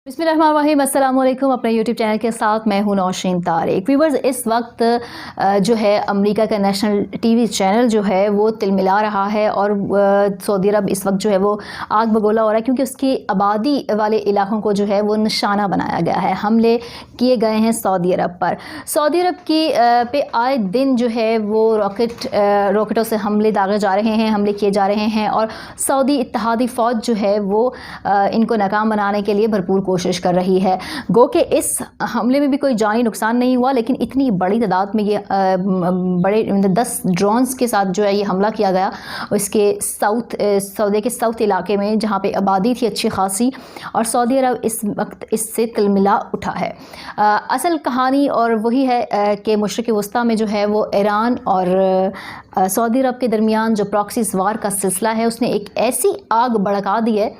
बिस्मिल्लाहिर्रहमानिर्रहीम, अस्सलाम वालेकुम। अपने यूट्यूब चैनल के साथ मैं हूं नौशीन तारिक। व्यूवर्स, इस वक्त जो है अमेरिका का नेशनल टीवी चैनल जो है वो तिलमिला रहा है और सऊदी अरब इस वक्त जो है वो आग बगोला हो रहा है, क्योंकि उसकी आबादी वाले इलाकों को जो है वो निशाना बनाया गया है। हमले किए गए हैं सऊदी अरब पर। सऊदी अरब की पे आए दिन जो है वो रॉकेटों से हमले दागे जा रहे हैं, हमले किए जा रहे हैं और सऊदी इत्तेहादी फ़ौज जो है वो इनको नाकाम बनाने के लिए भरपूर कोशिश कर रही है। गो कि इस हमले में भी कोई जानी नुकसान नहीं हुआ, लेकिन इतनी बड़ी तादाद में ये बड़े 10 ड्रोन्स के साथ जो है ये हमला किया गया इसके सऊदी के साउथ इलाके में, जहाँ पे आबादी थी अच्छी खासी, और सऊदी अरब इस वक्त इससे तिलमिला उठा है। असल कहानी और वही है कि मशरिक़ वस्ता में जो है वो ईरान और सऊदी अरब के दरमियान जो प्रॉक्सीज़ वार का सिलसिला है उसने एक ऐसी आग भड़का दी है,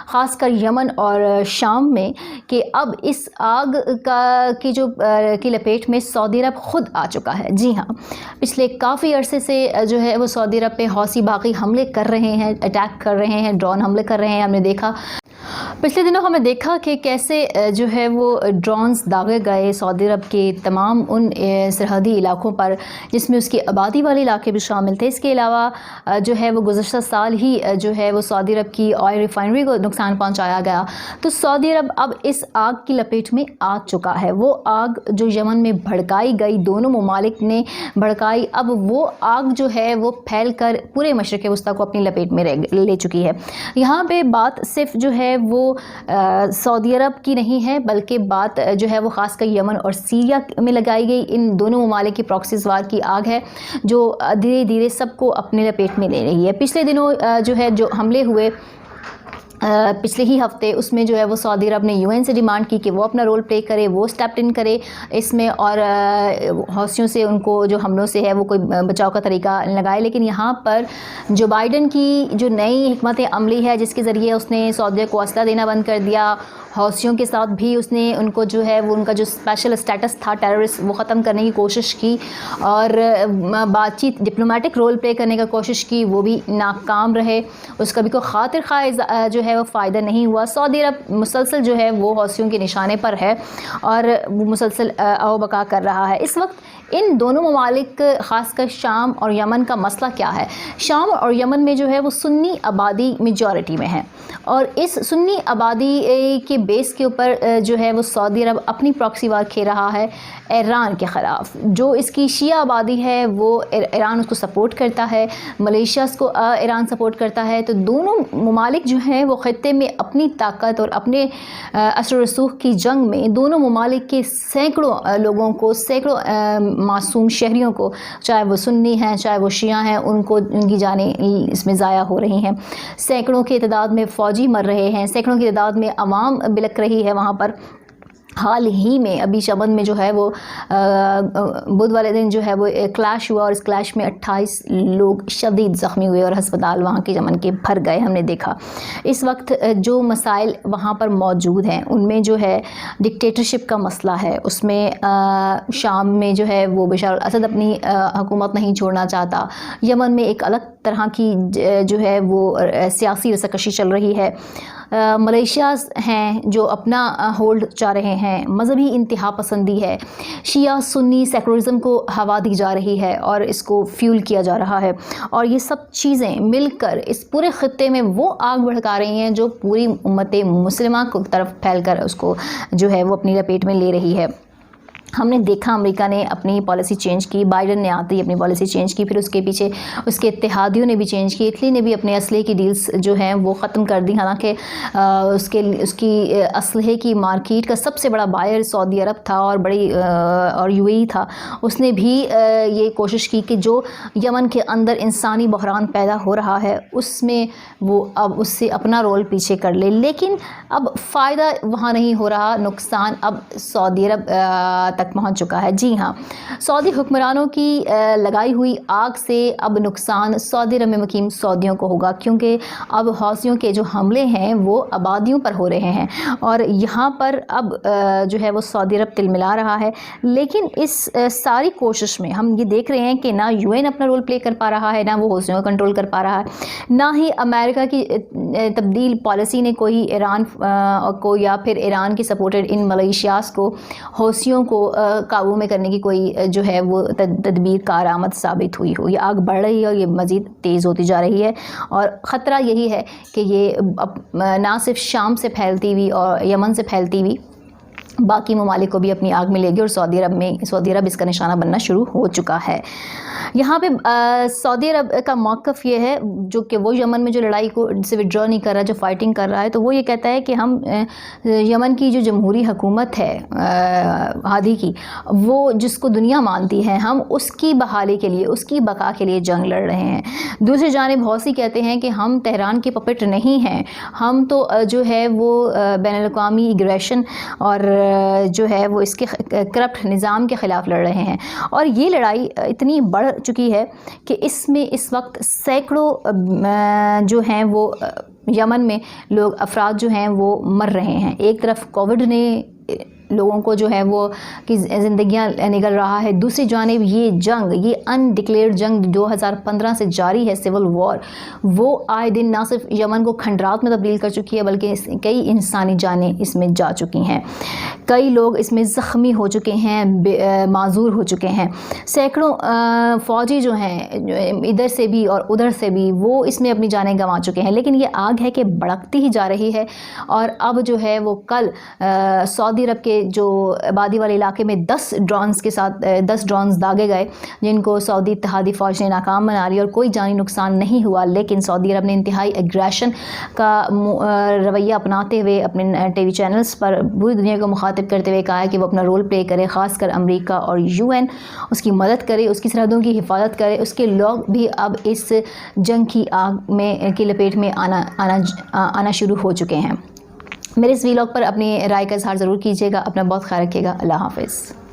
ख़ासकर यमन और शाम में, कि अब इस आग की लपेट में सऊदी अरब ख़ुद आ चुका है। जी हाँ, पिछले काफ़ी अरसे से जो है वो सऊदी अरब पे हौसी बाकी हमले कर रहे हैं, अटैक कर रहे हैं, ड्रोन हमले कर रहे हैं। हमने देखा पिछले दिनों हमें देखा कि कैसे जो है वो ड्रोन्स दागे गए सऊदी अरब के तमाम उन सरहदी इलाकों पर जिसमें उसकी आबादी वाले इलाके भी शामिल थे। इसके अलावा जो है वो गुज़श्ता साल ही जो है वो सऊदी अरब की ऑयल रिफाइनरी को नुकसान पहुंचाया गया। तो सऊदी अरब अब इस आग की लपेट में आ चुका है। वो आग जो यमन में भड़काई गई, दोनों ममालिक ने भड़काई, अब वो आग जो है वो फैल कर पूरे मशरिक़ वस्ता को अपनी लपेट में ले चुकी है। यहाँ पे बात सिर्फ जो है वो सऊदी अरब की नहीं है, बल्कि बात जो है वो ख़ासकर यमन और सीरिया में लगाई गई इन दोनों ममालिक की प्रॉक्सीज़ वार की आग है, जो धीरे धीरे सबको अपने लपेट में ले रही है। पिछले दिनों जो है जो हमले हुए पिछले ही हफ्ते, उसमें जो है वो सऊदी अरब ने यूएन से डिमांड की कि वो अपना रोल प्ले करे, वो स्टेप इन करे इसमें और हौसियों से उनको जो हमलों से है वो कोई बचाव का तरीका लगाए। लेकिन यहाँ पर जो बाइडन की जो नई हिकमत अमली है, जिसके ज़रिए उसने सऊदी को असला देना बंद कर दिया, हौसियों के साथ भी उसने उनको जो है वो उनका जो स्पेशल स्टेटस था टेररिस्ट वो ख़त्म करने की कोशिश की और बातचीत डिप्लोमेटिक रोल प्ले करने का कोशिश की, वो भी नाकाम रहे। उसका भी कोई खातिर खा जो है वो फ़ायदा नहीं हुआ। सऊदी अरब मुसलसल जो है वो हौसियों के निशाने पर है और वो मुसलसल आओ-बका कर रहा है। इस वक्त इन दोनों ममालिक ख़ासकर शाम और यमन का मसला क्या है? शाम और यमन में जो है वो सुन्नी आबादी मेजॉरिटी में है और इस सुन्नी आबादी के बेस के ऊपर जो है वो सऊदी अरब अपनी प्रॉक्सी वार खेल रहा है ईरान के ख़िलाफ़। जो इसकी शिया आबादी है वो ईरान उसको सपोर्ट करता है, मलेशिया को ईरान सपोर्ट करता है। तो दोनों ममालिक जो हैं वो ख़त्े में अपनी ताकत और अपने असर रसूख की जंग में दोनों ममालिक के सैकड़ों लोगों को, सैकड़ों मासूम शहरियों को, चाहे वो सुन्नी हैं चाहे वो शिया हैं, उनको उनकी जानें इसमें ज़ाया हो रही हैं। सैकड़ों की तादाद में फ़ौजी मर रहे हैं, सैकड़ों की तादाद में अवाम बिलक रही है वहाँ पर। हाल ही में अभी शमन में जो है वो बुध वाले दिन जो है वो क्लैश हुआ और इस क्लैश में 28 लोग शदीद ज़ख्मी हुए और हस्पताल वहाँ के यमन के भर गए। हमने देखा इस वक्त जो मसाइल वहाँ पर मौजूद हैं उनमें जो है डिक्टेटरशिप का मसला है, उसमें शाम में जो है वो बशर अल असद अपनी हुकूमत नहीं छोड़ना चाहता। यमन में एक अलग तरह की जो है वो सियासी रस्साकशी चल रही है। मलेशिया हैं जो अपना होल्ड चाह रहे हैं, मजहबी इंतहा पसंदी है, शिया सुन्नी सेकुलरिज्म को हवा दी जा रही है और इसको फ्यूल किया जा रहा है और ये सब चीज़ें मिलकर इस पूरे ख़त्े में वो आग भड़का रही हैं जो पूरी उम्मत मुस्लिमा की तरफ फैल कर उसको जो है वो अपनी लपेट में ले रही है। हमने देखा अमेरिका ने अपनी पॉलिसी चेंज की, बाइडन ने आते ही अपनी पॉलिसी चेंज की, फिर उसके पीछे उसके इत्तेहादियों ने भी चेंज की। इटली ने भी अपने असलहे की डील्स जो हैं वो ख़त्म कर दी। हालांकि उसकी असलहे की मार्केट का सबसे बड़ा बायर सऊदी अरब था और और यूएई था। उसने भी ये कोशिश की कि जो यमन के अंदर इंसानी बहरान पैदा हो रहा है उसमें वो अब उससे अपना रोल पीछे कर ले, लेकिन अब फ़ायदा वहाँ नहीं हो रहा, नुकसान अब सऊदी अरब तक पहुंच चुका है। जी हाँ, सऊदी हुक्मरानों की लगाई हुई आग से अब नुकसान सऊदी अरब में मुकीम सऊदियों को होगा, क्योंकि अब हौसियों के जो हमले हैं वो आबादियों पर हो रहे हैं और यहाँ पर अब जो है वो सऊदी अरब तिलमिला रहा है। लेकिन इस सारी कोशिश में हम ये देख रहे हैं कि ना यूएन अपना रोल प्ले कर पा रहा है, ना वो हौसियों को कंट्रोल कर पा रहा है, ना ही अमेरिका की तब्दील पॉलिसी ने कोई ईरान को या फिर ईरान की सपोर्टेड इन मलेशियास को हौसियों को काबू में करने की कोई जो है वो तदबीर कारआमद साबित हुई हो। ये आग बढ़ रही है और ये मज़ीद तेज़ होती जा रही है और ख़तरा यही है कि ये ना सिर्फ शाम से फैलती हुई और यमन से फैलती हुई बाकी ममालिक को भी अपनी आग में लेगी और सऊदी अरब इसका निशाना बनना शुरू हो चुका है। यहाँ पे सऊदी अरब का मौक़िफ़ ये है जो कि वो यमन में जो लड़ाई को से विड्रॉ नहीं कर रहा, जो फाइटिंग कर रहा है, तो वो ये कहता है कि हम यमन की जो जमहूरी हुकूमत है हादी की, वो जिसको दुनिया मानती है, हम उसकी बहाली के लिए, उसकी बका के लिए जंग लड़ रहे हैं। दूसरी जानिब हौसी कहते हैं कि हम तेहरान के पपेट नहीं हैं, हम तो जो है वो बैनुल-अक़वामी एग्रेशन और जो है वो इसके करप्ट निज़ाम के ख़िलाफ़ लड़ रहे हैं। और ये लड़ाई इतनी बढ़ चुकी है कि इसमें इस वक्त सैकड़ों जो हैं वो यमन में लोग अफराद जो हैं वो मर रहे हैं। एक तरफ कोविड ने लोगों को जो है वो की ज़िंदगियाँ निगल रहा है, दूसरी जानिब ये जंग, ये अनडिक्लेयर्ड जंग 2015 से जारी है, सिविल वॉर, वो आए दिन ना सिर्फ यमन को खंडरात में तब्दील कर चुकी है बल्कि कई इंसानी जानें इसमें जा चुकी हैं, कई लोग इसमें ज़ख्मी हो चुके हैं, माजूर हो चुके हैं। सैकड़ों फ़ौजी जो हैं इधर से भी और उधर से भी वो इसमें अपनी जानें गंवा चुके हैं। लेकिन ये आग है कि भड़कती ही जा रही है और अब जो है वो कल सऊदी अरब के जो आबादी वाले इलाके में 10 ड्रोन्स के साथ 10 ड्रोन्स दागे गए, जिनको सऊदी इत्तेहादी फ़ौज ने नाकाम बना लिया और कोई जानी नुकसान नहीं हुआ। लेकिन सऊदी अरब ने इंतहाई एग्रेशन का रवैया अपनाते हुए अपने टीवी चैनल्स पर पूरी दुनिया को मुखातिब करते हुए कहा है कि वो अपना रोल प्ले करे, ख़ासकर अमेरिका और यूएन उसकी मदद करे, उसकी सरहदों की हिफाजत करे। उसके लोग भी अब इस जंग की आग में की लपेट में आना शुरू हो चुके हैं। मेरे इस वीलॉग पर अपनी राय का इज़हार ज़रूर कीजिएगा। अपना बहुत ख्याल रखिएगा। अल्लाह हाफ़िज़।